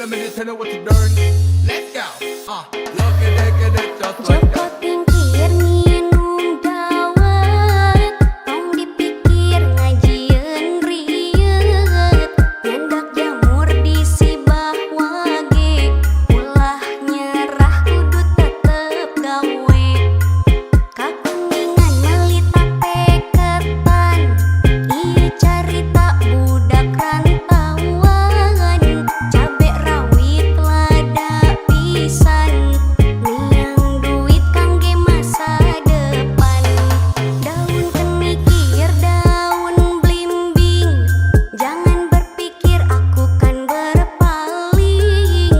a minute, tell her what you learn. Let's go. Look at it, just like that. Joko tingkir minum dawet, tong dipikir ngajieun rieut, nyandak jamur disibah wage, ulah nyerah kudu tetep gawe. Kakuningan meuli tape ketan, ieu carita budak rantauan, cabe rawit lada pisan, niang duit kangge masa depan. Daun kenikir daun blimbing, jangan berpikir aku kan berpaling.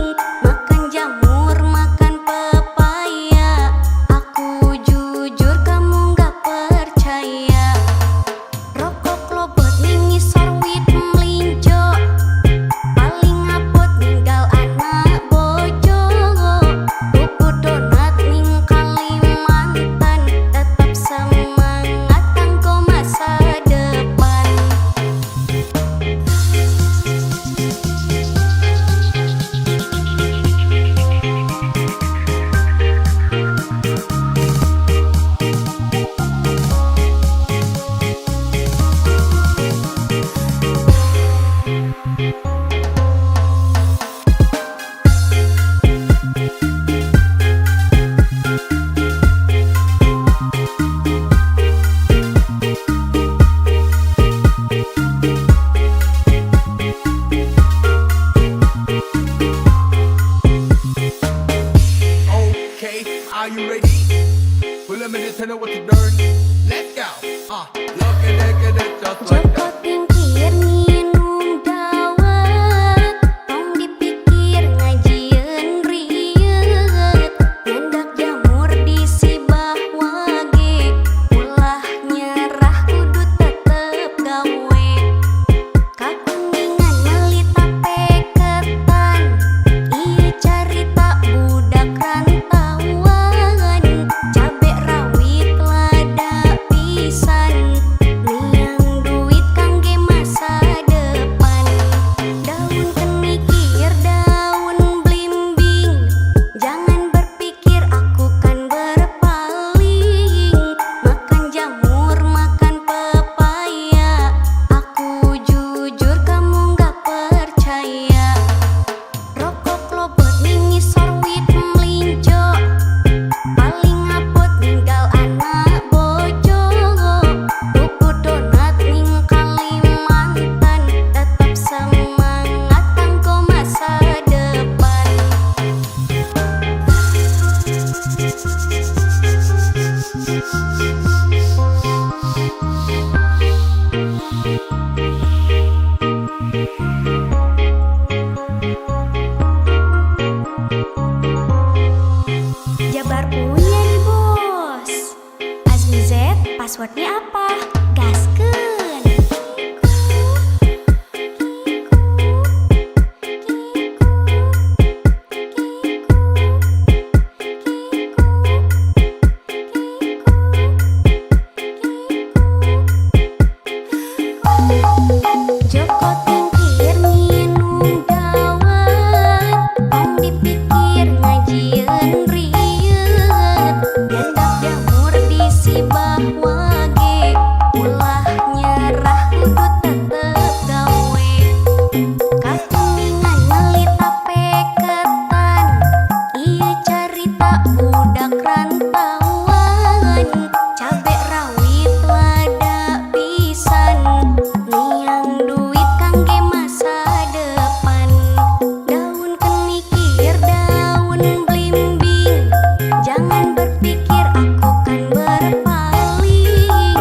Makan jamur makan pepaya, aku jujur kamu gak percaya. Rokok lobot mingisor wit melinjo, paling ngapot ninggal anak bojo. Tuku donat ning Kalimantan, tetap semangat kanggo masa depan. Okay, are you ready? Well, a minute, tell her what you learn. Let's go. Look at it, just like Joko that. tingkir minum dawet, tong dipikir ngajieun rieut, nyandak jamur disibah wage, ulah nyerah kudu tetep gawe. Kakuningan meuli tape ketan, ieu carita budak rantauan, cabe rawit lada pisan, niang duit kangge masa depan. Daun kenikir daun blimbing, jangan berpikir aku kan berpaling. Makan jamur makan pepaya, aku jujur kamu gak percaya. Rokok lobot mingisor wit melinjo, paling ngapot ninggal anak bojo. Tuku donat ning Kalimantan, tetap semangat kanggo masa depan. Jabar punya nih bos. Azmi Z, passwordnya apa? Gaskeun. Joko tingkir minum dawet, tong dipikir ngajieun rieut, nyandak jamur disibah wage, ulah nyerah kudu tetep gawe. Kakuningan meuli tape ketan, ieu carita budak rantauan, cabe rawit lada pisan, niang duit kangge masa depan. Daun kenikir daun blimbing, jangan berpikir aku kan berpaling.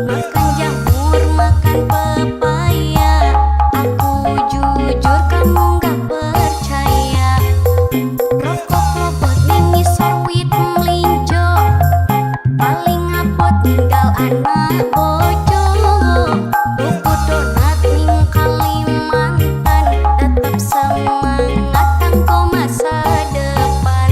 Makan jamur makan pepaya, aku jujur kamu gak percaya. Rokok lobot mingisor wit melinjo, paling ngapot ninggal anak bojo. Tuku donat ning Kalimantan, tetap semangat kanggo masa depan.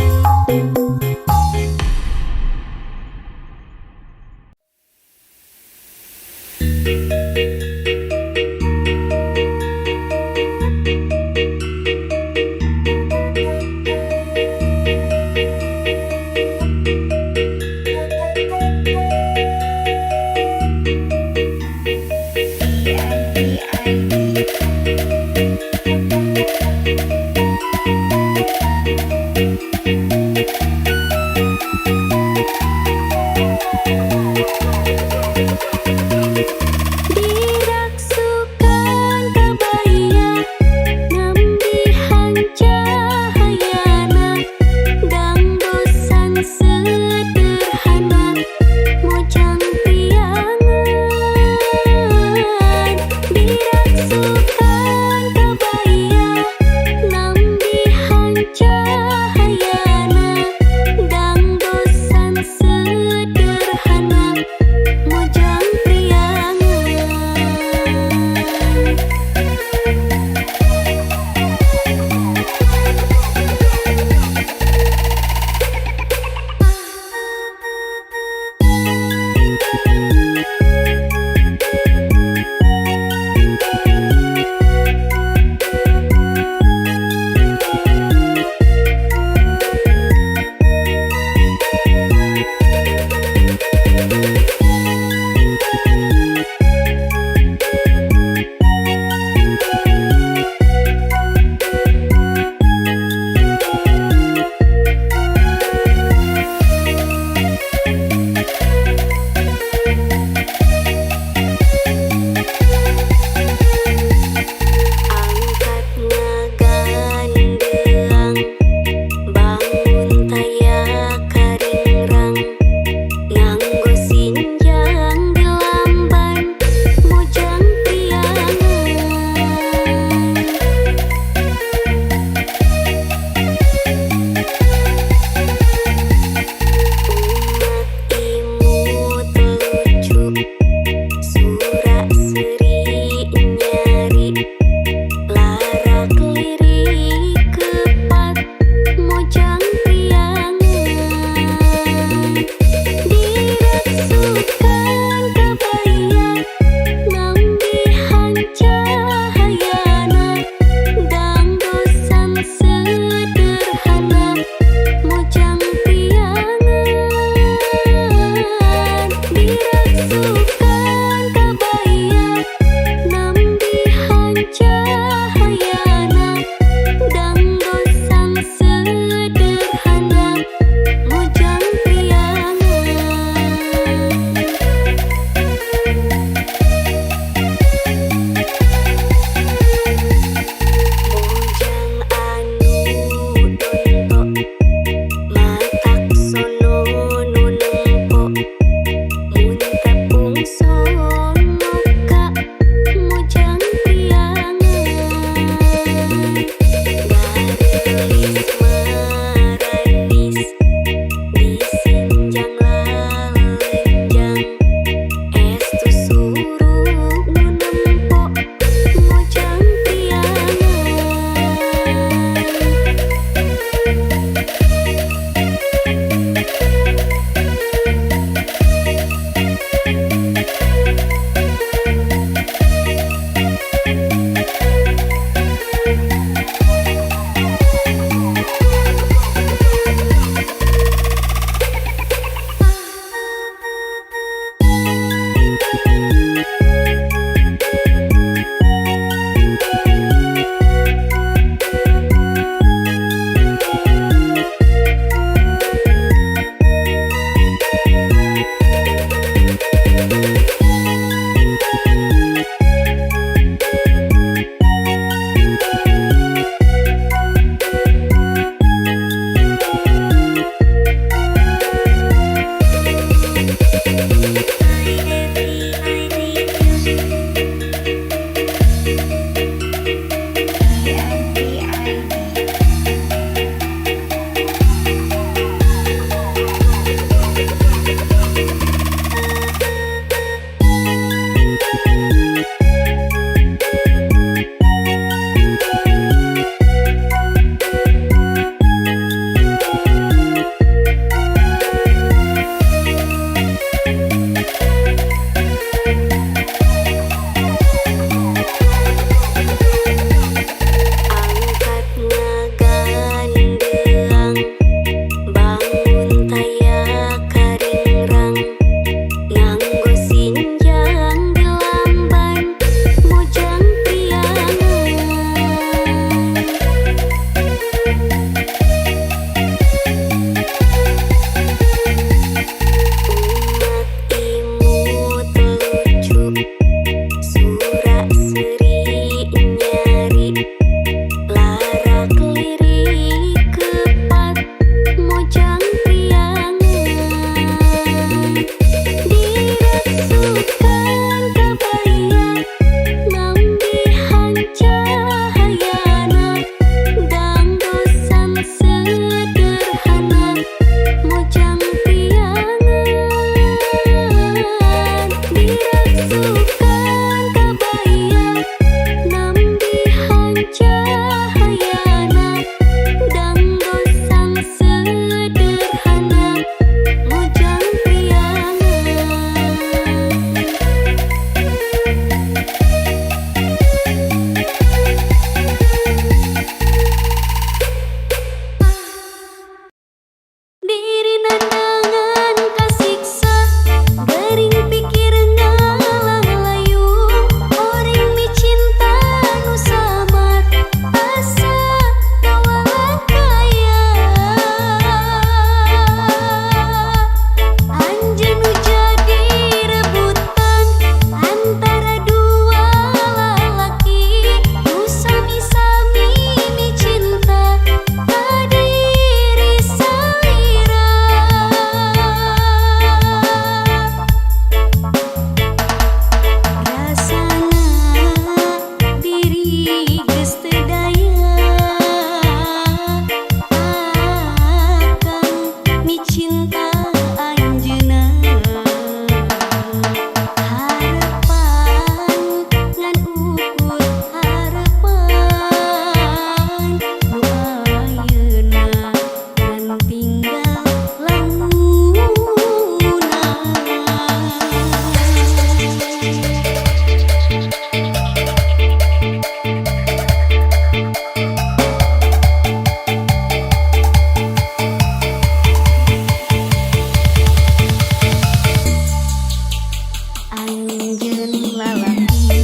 Anjeun lalaki,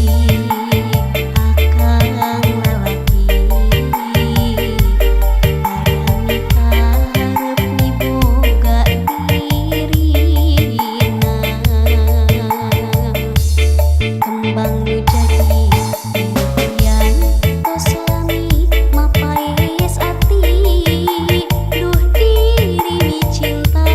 akang lalaki, harami kaharep miboga dirina. Kembang nu jadi impian, tos langit mapaes ati, duh diri cinta.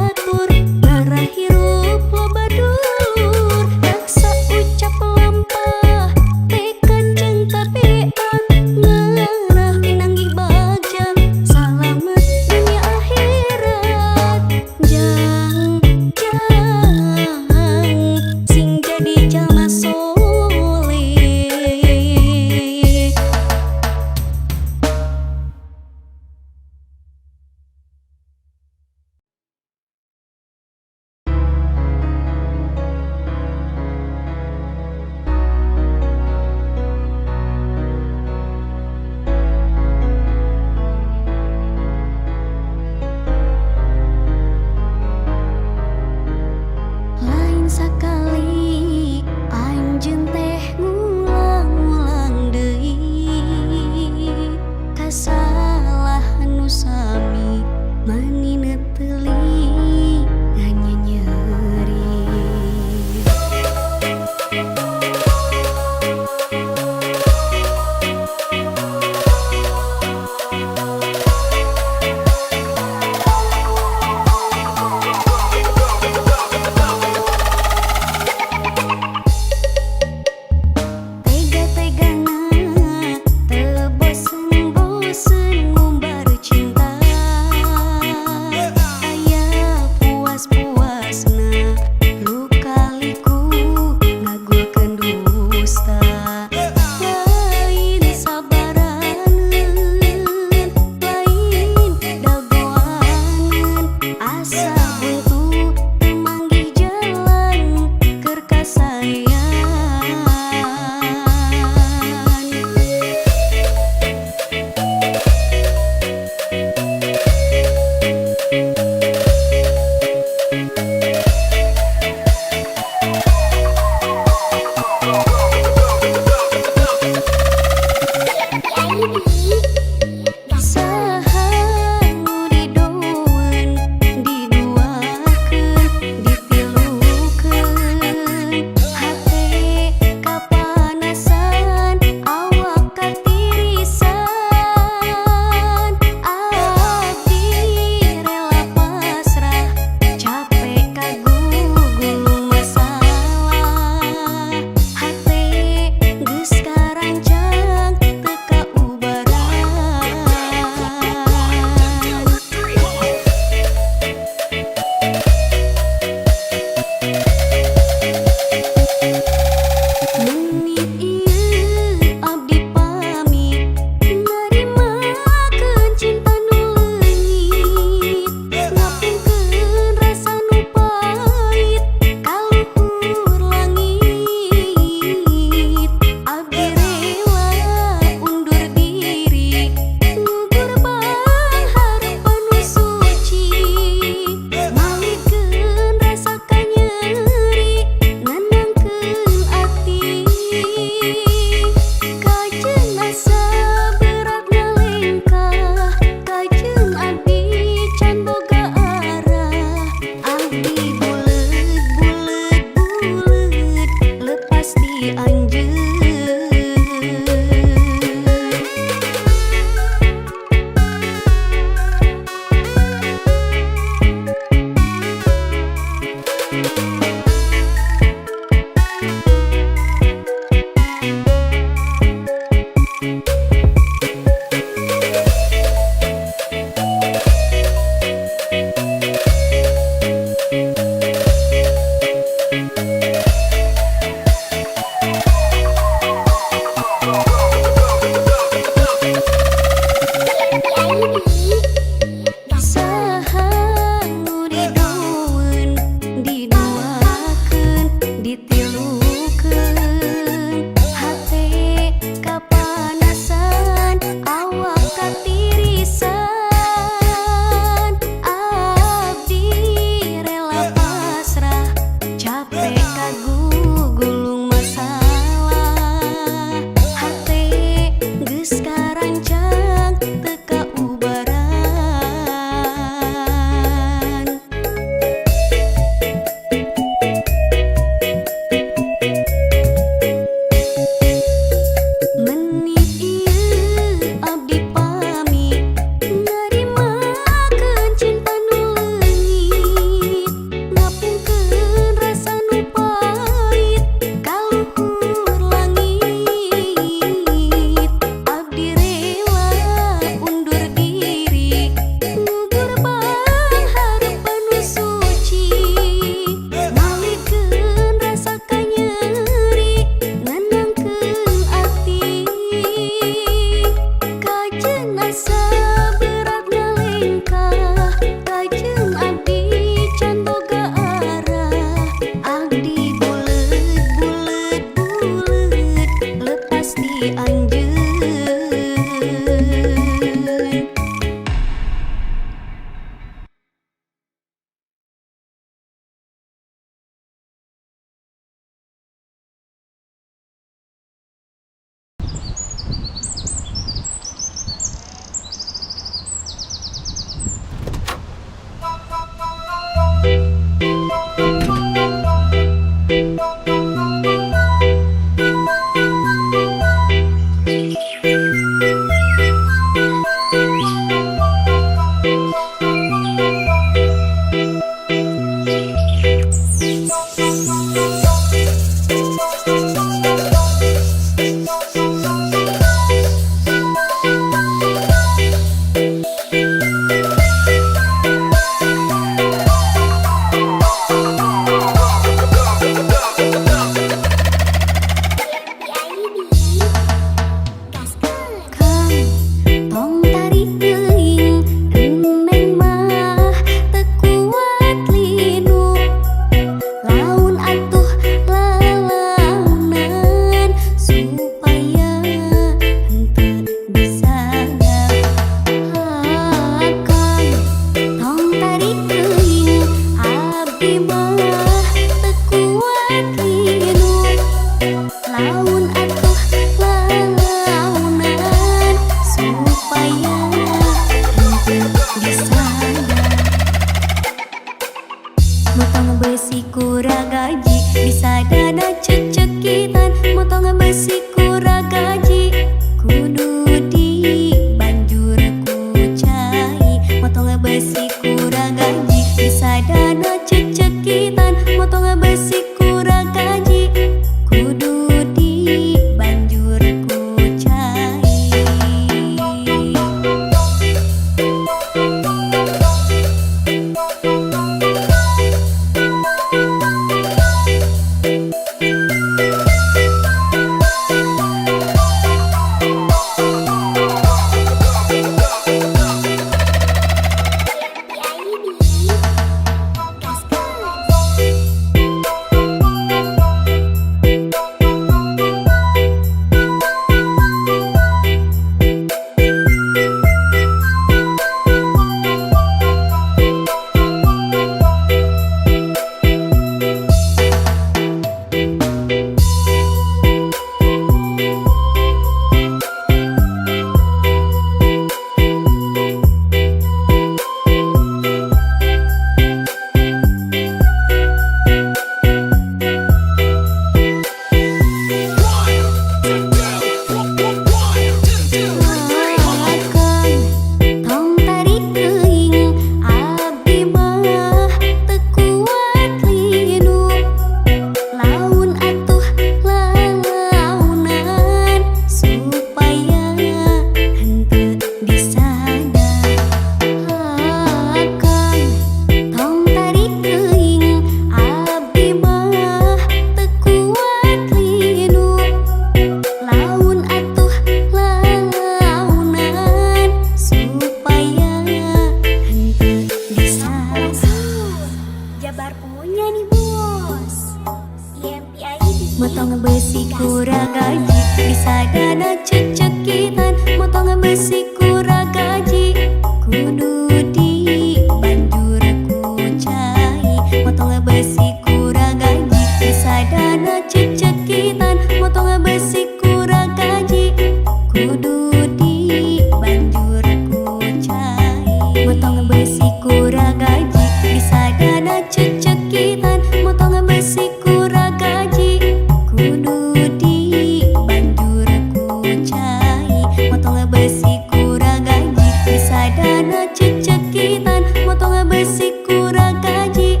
besi kurang gaji, bisa dana cecekitan motong besi kurang gaji,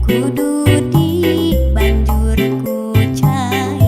kudu di banjur ku cai.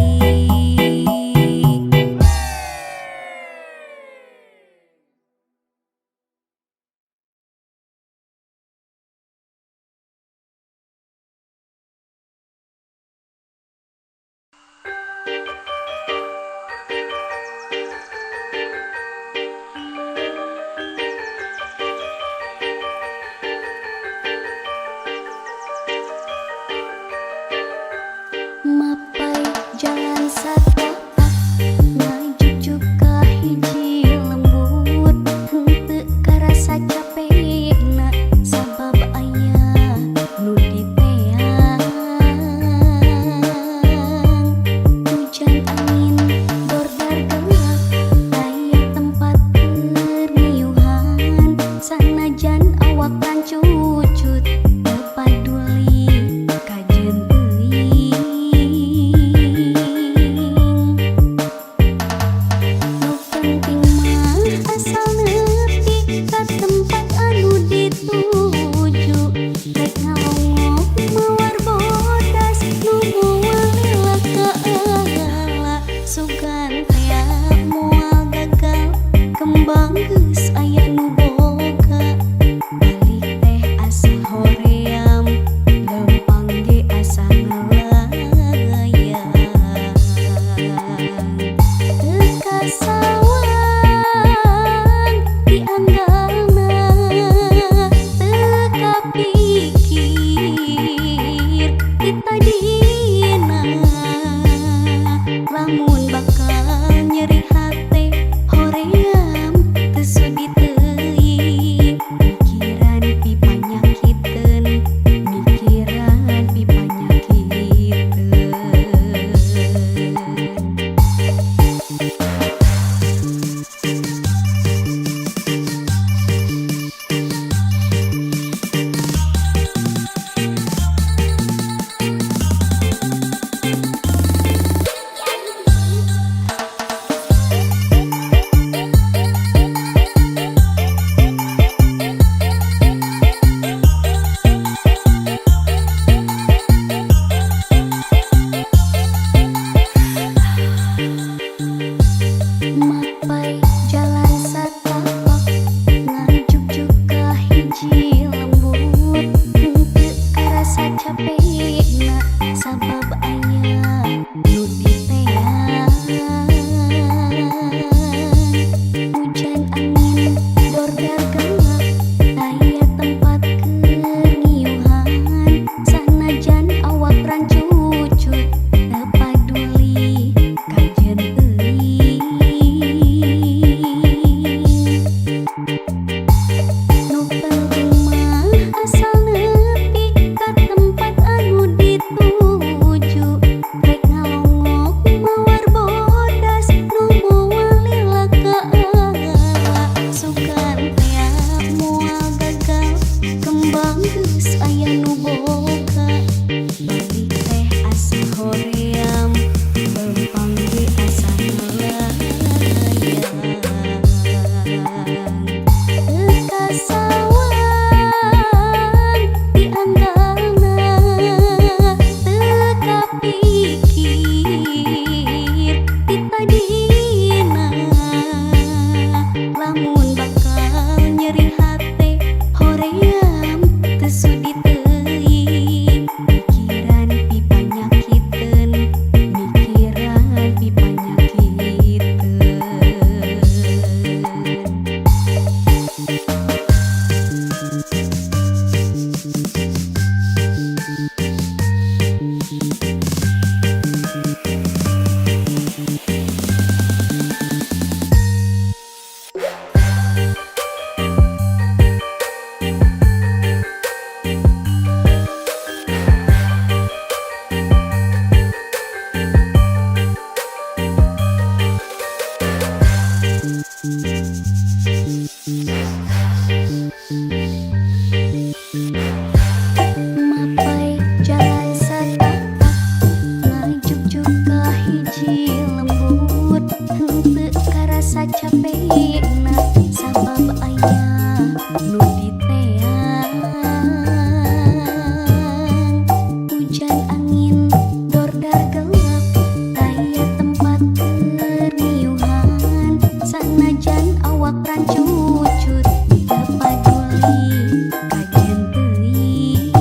ukuran cucut teu paduli kajen teuing.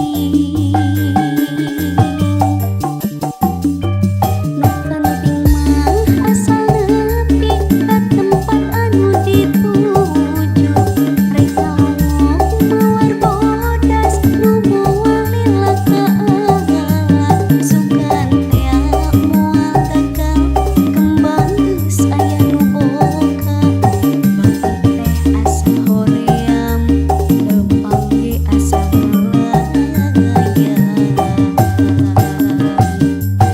Nu penting mah asal nepi ka tempat anu dituju. Rek ngomong mawar bodas nu moal lila kaala. Sugan tea moal tegal kembang geus aya nu boga. Bagi teh asa hoream, lempang ge asa melayang.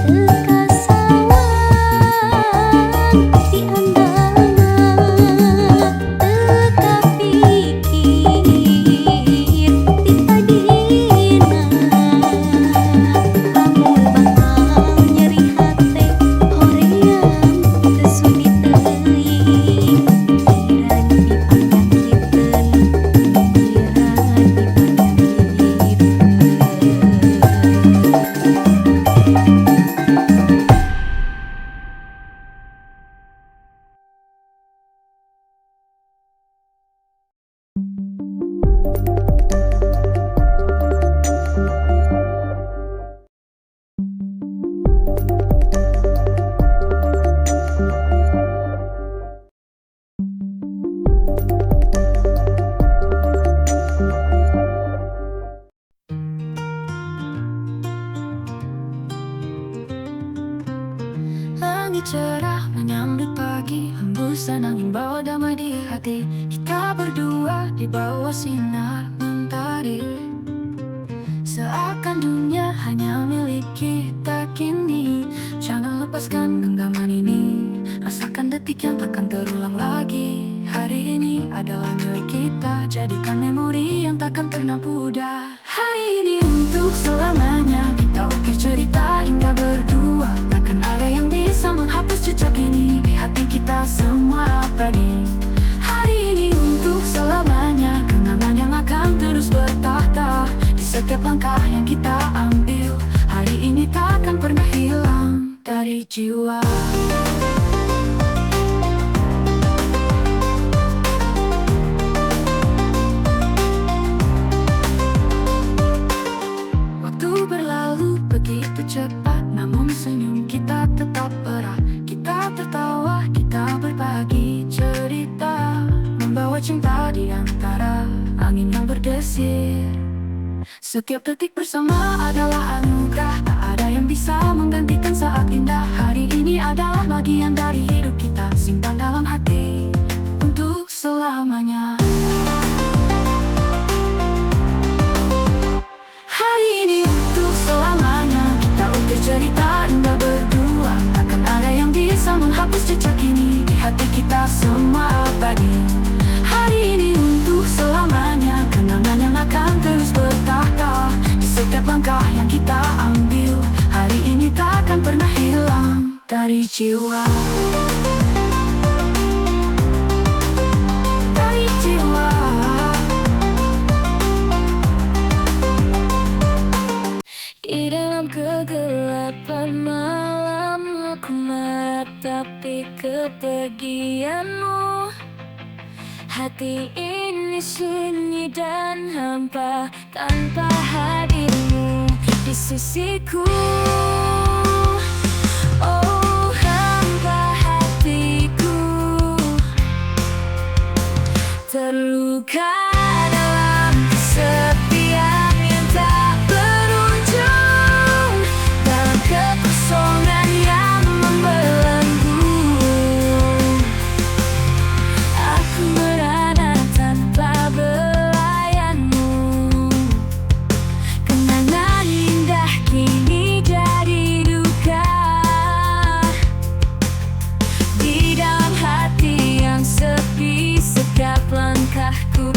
Teu kasawang di andangan, teu kapikir di padina. Lamun bakal nyeri hate hoream teu sudi teuing. Pikiran dipanyakitkeun, pikiran dipanyakitkeun. Langit cerah menyambut pagi, hembusan angin bawa damai di hati. Kita berdua di bawah sinar mentari, seakan dunia hanya milik kita kini. Jangan lepaskan genggaman ini, rasakan detik yang takkan terulang lagi. Hari ini adalah milik kita, jadikan memori yang takkan pernah pudar. Hari ini untuk selamanya, kita ukir cerita indah berdua. Takkan ada yang bisa menghapus jejak ini di hati kita semua abadi. Hari ini untuk selamanya, kenangan yang akan terus bertahta di setiap langkah yang kita ambil. Hari ini takkan pernah hilang dari jiwa. Waktu berlalu begitu cepat, namun senyum kita tetap erat. Kita tertawa, kita berbagi cerita, membawa cinta di antara angin yang berdesir. Setiap detik bersama adalah anugerah, tak ada yang bisa menggantikan saat indah. Hari ini adalah bagian dari hidup kita, simpan dalam hati untuk selamanya. Hari ini untuk selamanya, kita ukir cerita indah berdua. Takkan ada yang bisa menghapus jejak ini di hati kita semua abadi. Hari ini untuk selamanya, kenangan yang akan terus bertahta di setiap langkah yang kita ambil. Hari ini takkan pernah hilang dari jiwa. Dari jiwa. Di dalam kegelapan malam, aku meratapi kepergianmu. Hati ini sunyi dan hampa tanpa hadirmu di sisiku. Oh, hampa hatiku, terluka dalam kesepian yang tak berujung, dalam kekosongan yang membelenggu. Aku merana tanpa belayanmu, kenangan indah kini jadi duka. Di dalam hati yang sepi, setiap langkahku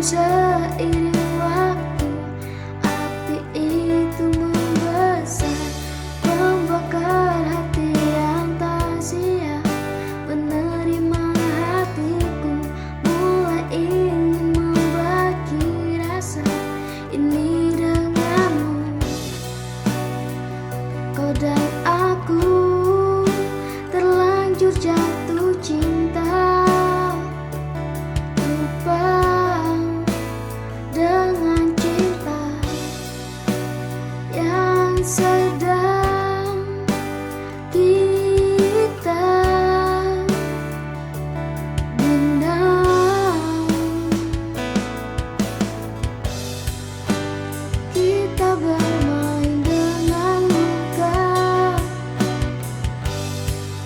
seiring waktu, api itu membesar, membakar hati yang tak siap menerima hatiku. Mulai ingin membagi rasa ini denganmu. Kau dan aku terlanjur jatuh cinta, lupa dengan cinta yang sedang kita dendam. Kita bermain dengan luka,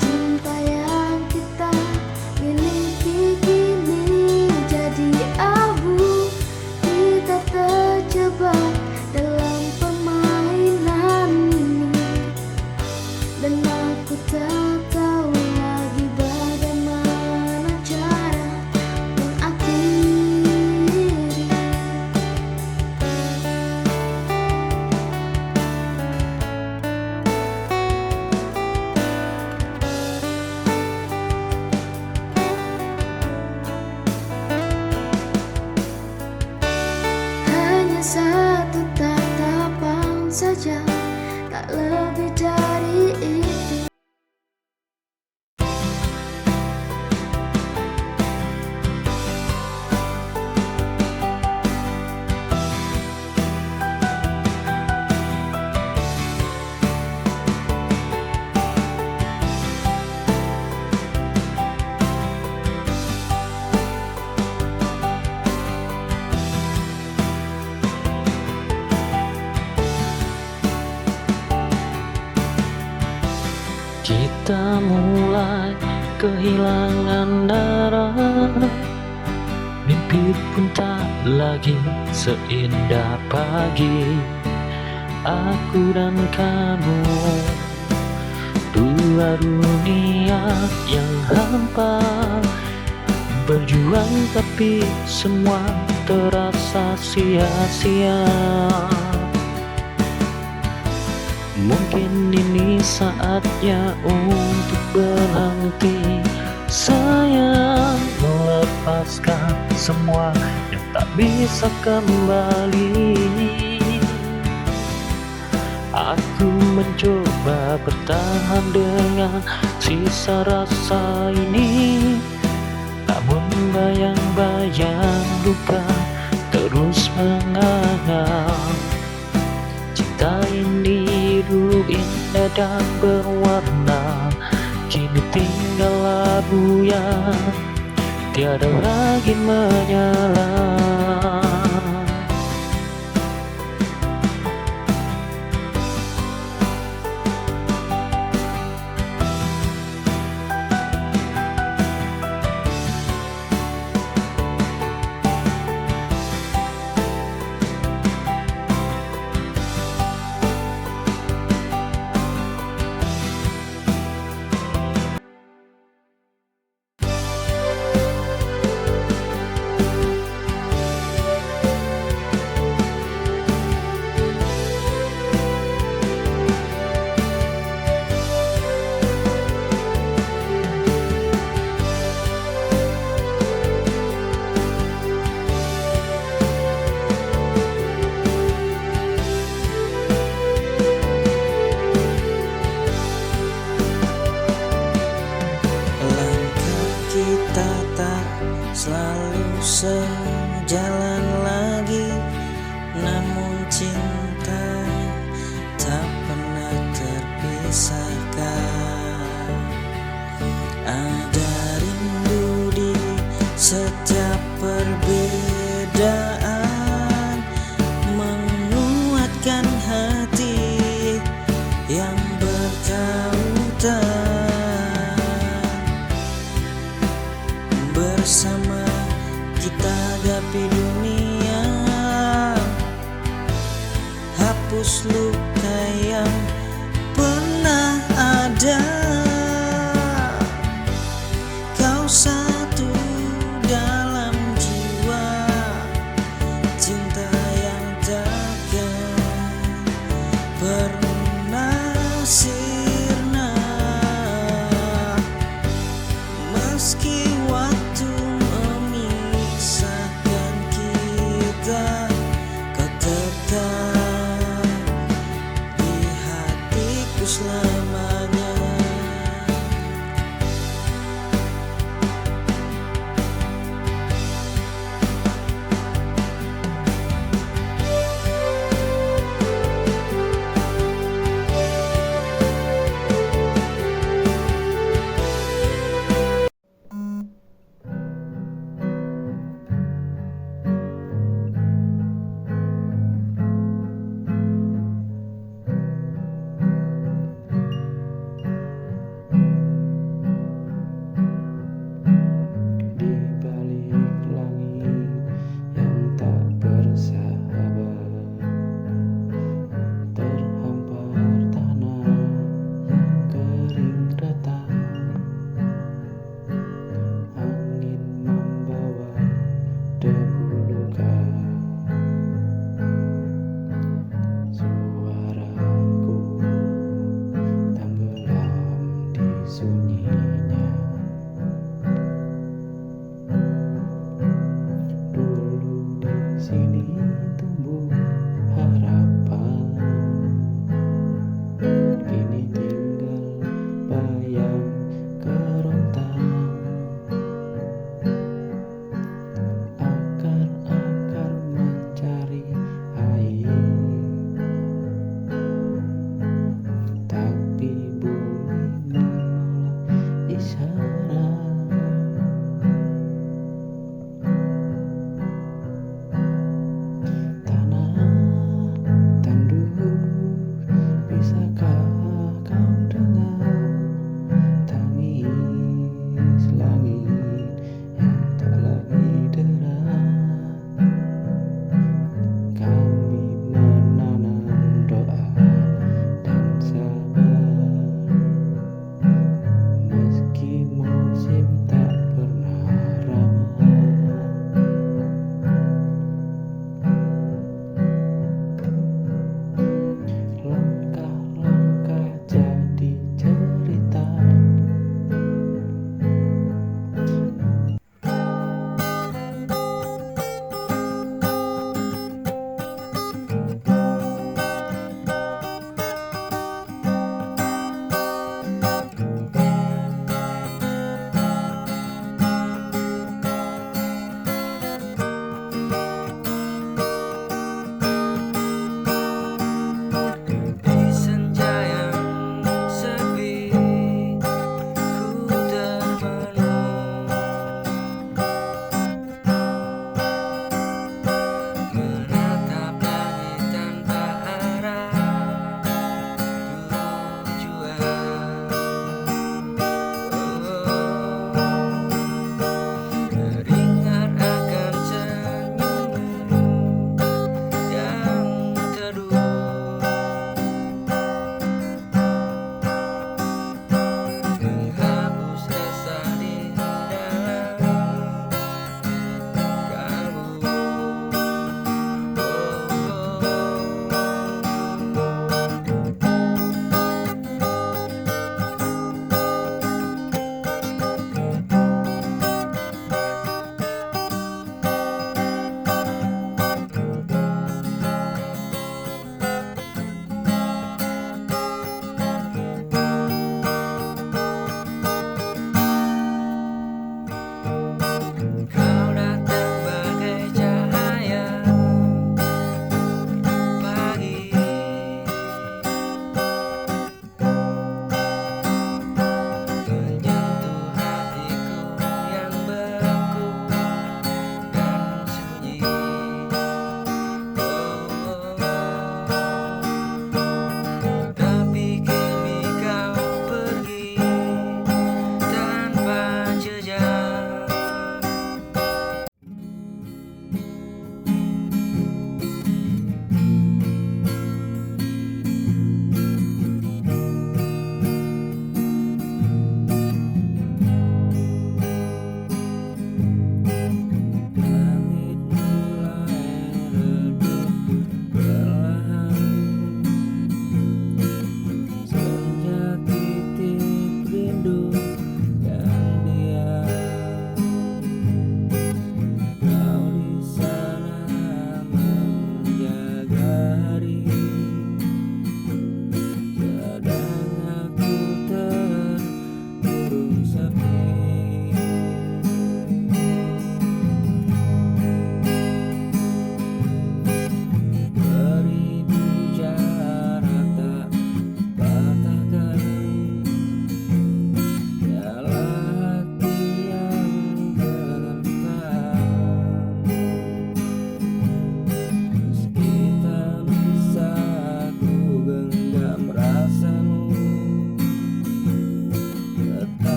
cinta yang kita miliki kini jadi abu. Kita terjebak dalam permainan ini, dan aku tak tahu lagi bagaimana cara mengakhiri. Hanya satu tatapan saja, tak lebih dari itu. Kita mulai kehilangan arah, mimpi pun tak lagi seindah pagi. Aku dan kamu, dua dunia yang hampa, berjuang tapi semua terasa sia-sia. Mungkin ini saatnya untuk berhenti, sayang, melepaskan semua yang tak bisa kembali. Aku mencoba bertahan dengan sisa rasa ini, namun bayang-bayang luka terus menganga. Cinta ini dulu indah dan berwarna, kini tinggal abu yang tiada lagi menyala. Kita tak selalu sejalan lagi, namun cinta tak pernah terpisahkan. Ada rindu di setiap perbedaan, menguatkan hati yang bertautan. Bersama kita hadapi dunia, hapus luka yang pernah ada. Kau satu dalam jiwa,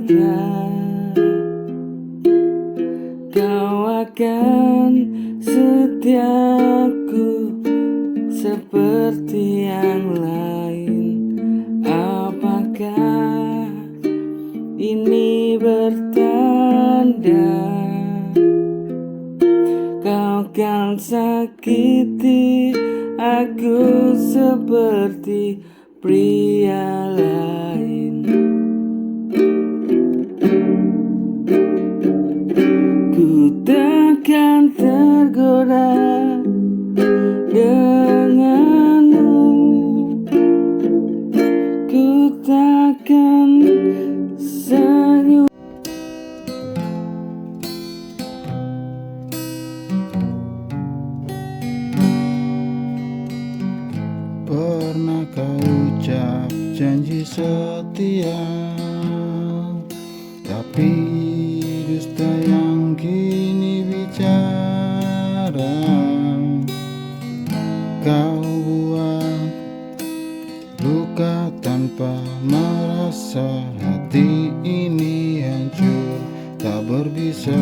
ada, kau akan setiaku seperti yang lain. Apakah ini bertanda kau kan sakiti aku seperti pria lain? Ku takkan tergoda denganmu, ku takkan senyum. Pernah kau ucap janji setia, tapi dusta yang kini bicara. Kau buat luka tanpa merasa, hati ini hancur tak berbisa.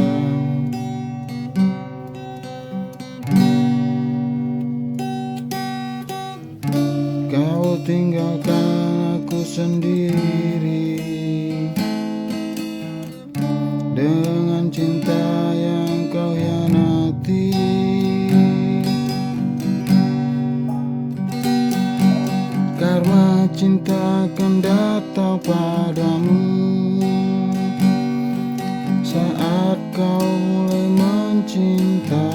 Kau tinggalkan aku sendiri dengan cinta yang kau hianati. Karena cinta akan datang padamu saat kau mulai mencinta.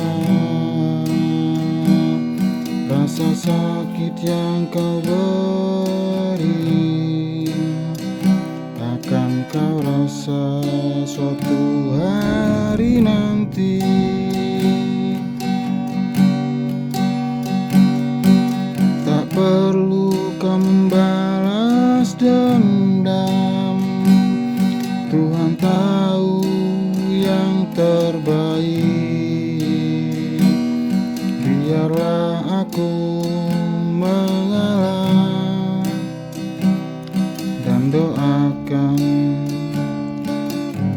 Rasa sakit yang kau beri akan kau rasa suatu hari nanti. Tak perlu kau membalas dendam, Tuhan tahu yang terbaik. Biarlah aku mengalah dan doakan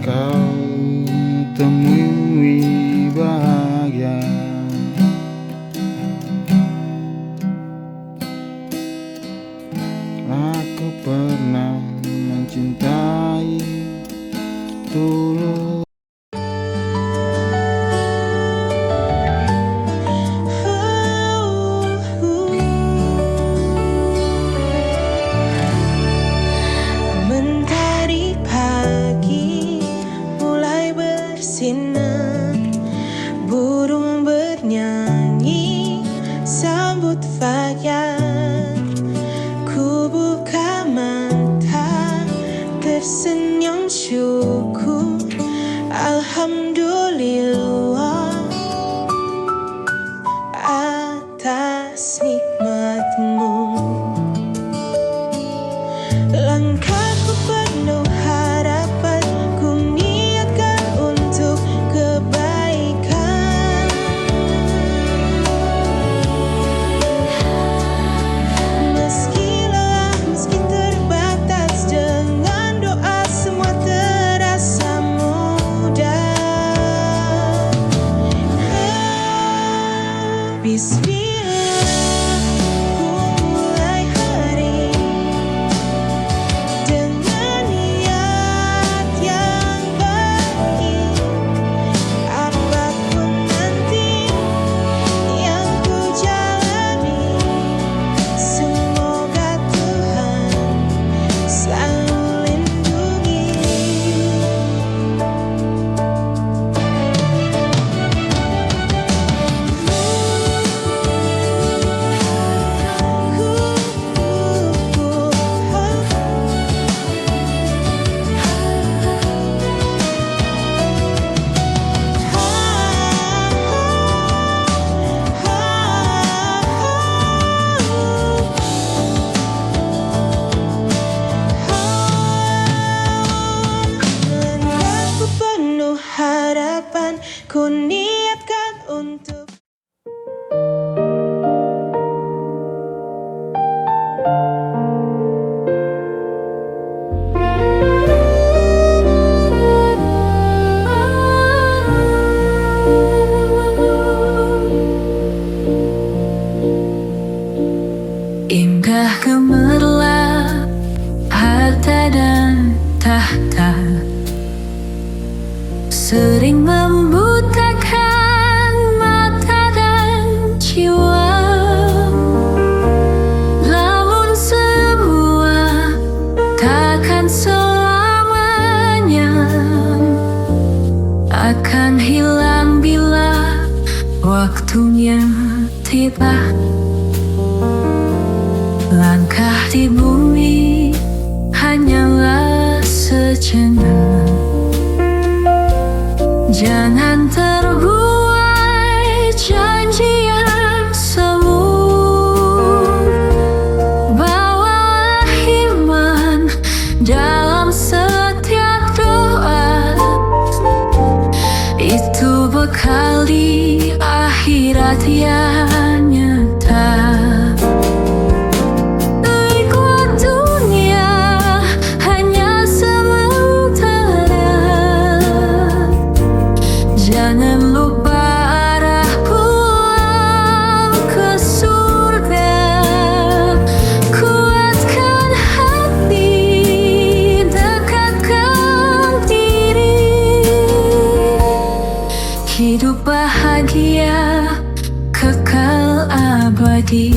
kau temui bahagia. Aku pernah mencintai tulus. Mentari pagi mulai bersinar, burung bernyanyi sambut fajar. Ku buka mata tersenyum syukur, alhamdulillah atas nikmatmu. Langkahku penuh harapan, ku niatkan untuk kebaikan. Meski lelah, meski terbatas, dengan doa semua terasa mudah. Bismillah, ku mulai hari dengan niat yang baik. Apapun nanti yang ku jalani, semoga Tuhan selalu lindungi. Langkahku penuh harapan, ku niatkan untuk tahta sering membutakan mata dan jiwa. Namun semua takkan selamanya akan hilang bila waktunya tiba. Langkah di bumi hanyalah sejenak. Jangan terbuai janji yang semu. Bawalah iman dalam setiap doa. Itu bekal di akhirat yang nyata. Ikut dunia hanya sementara. Jangan lupa arah pulang ke surga. Kuatkan hati, dekatkan diri. Hidup bahagia kekal abadi.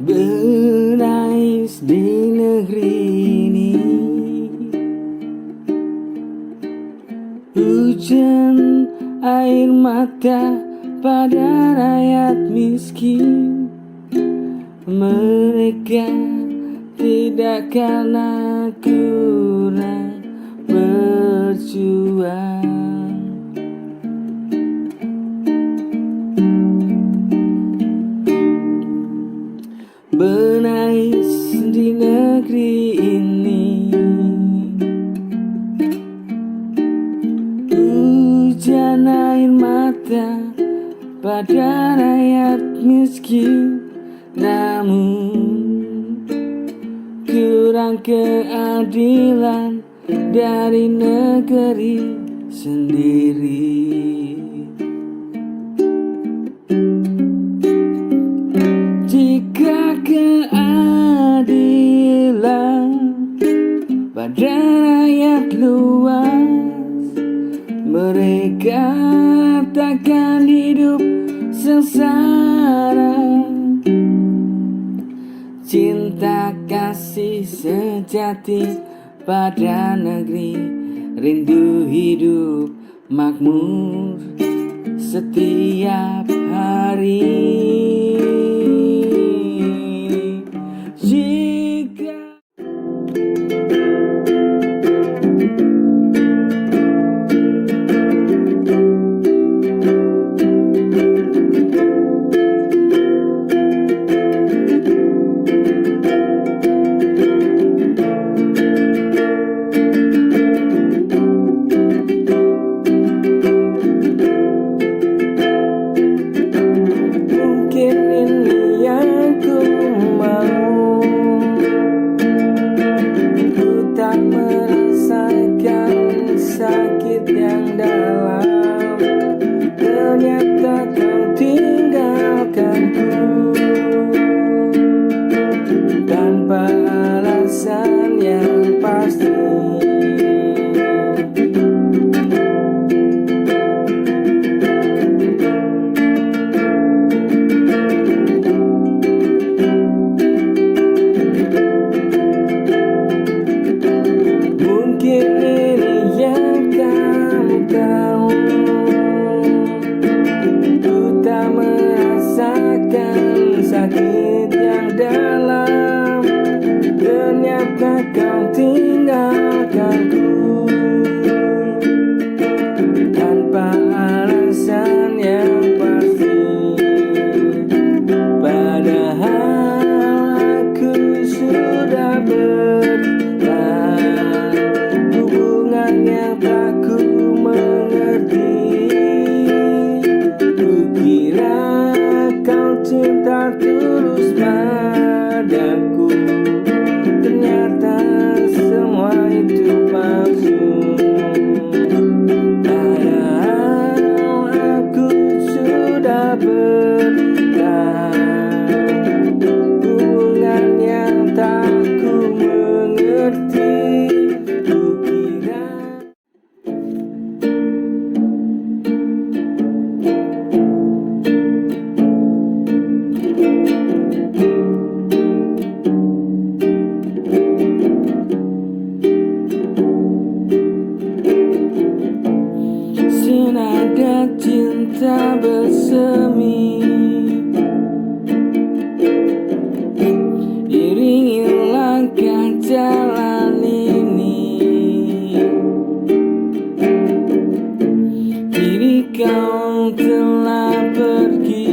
Berais di negeri ini, hujan air mata pada rakyat miskin. Mereka tidak karena kurang berjuang. Menangis di negeri ini, hujan air mata pada rakyat miskin. Namun kurang keadilan dari negeri sendiri. Jika keadilan pada rakyat luas, mereka takkan hidup sengsara. Cinta kasih sejati pada negeri, rindu hidup makmur setiap hari. Jika mungkin ini yang ku mau, ku tak merasakan sakit yang dalam. Ternyata kau tinggalkanku tanpa alasan yang pasti. Mungkin ini yang kamu tahu, ku tak merasakan sakit yang dalam. Ternyata Tahukah kau tinggalkanku tanpa alasan yang pasti? Padahal aku sudah bertahan hubungan yang tak ku mengerti. Kukira kau cinta tulus padaku, ternyata semua itu palsu. Padahal aku sudah bertahan hubungan yang tak ku mengerti. Kukira senada cinta bersemi, iringi langkah jalan ini. Kini kau telah pergi,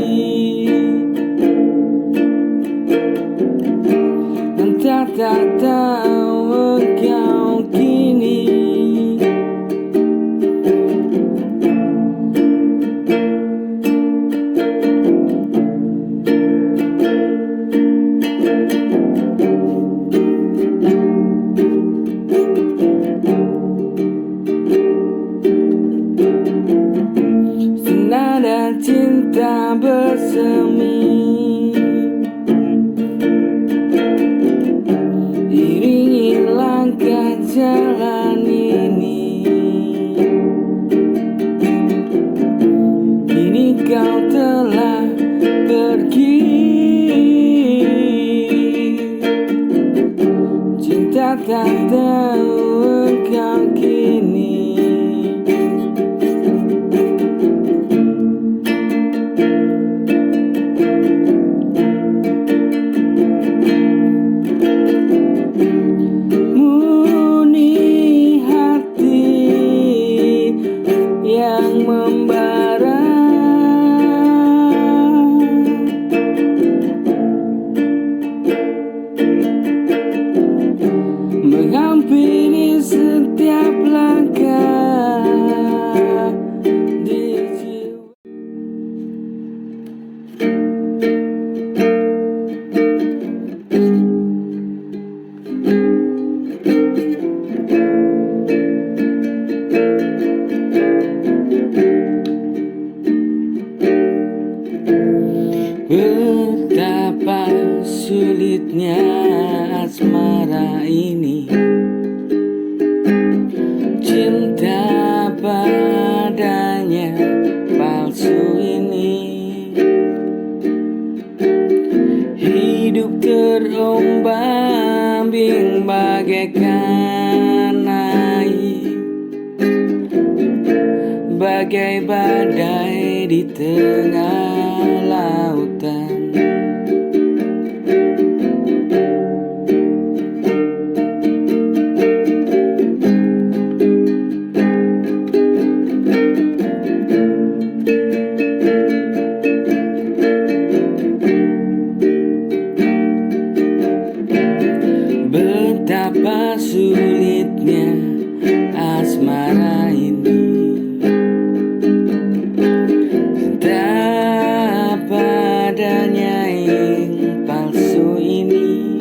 entah tak tahu engkau kini. Senada cinta bersemi, iringi langkah jalan ini. Kini kau telah pergi, cinta tak tahu engkau kini. Murni hati yang membara, menghampiri setiap langkah di jiwa. Betapa sulitnya asmara ini, cinta padanya palsu ini. Hidup terombang-ambing bagaikan air, bagai badai di tengah lautan. Betapa sulitnya asmara ini, cinta padanya yang palsu ini.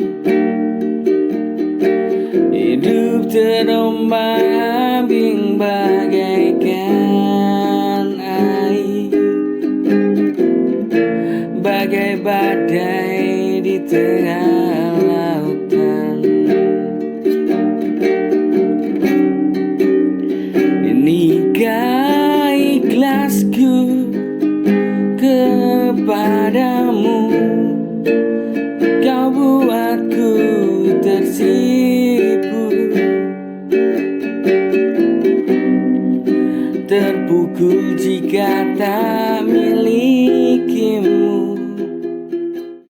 Hidup terombang-ambing bagaikan air, bagai badai di tengah lautan. Inikah ikhlasku kepadamu, kau buatku tersipu, terpukul jika tak milik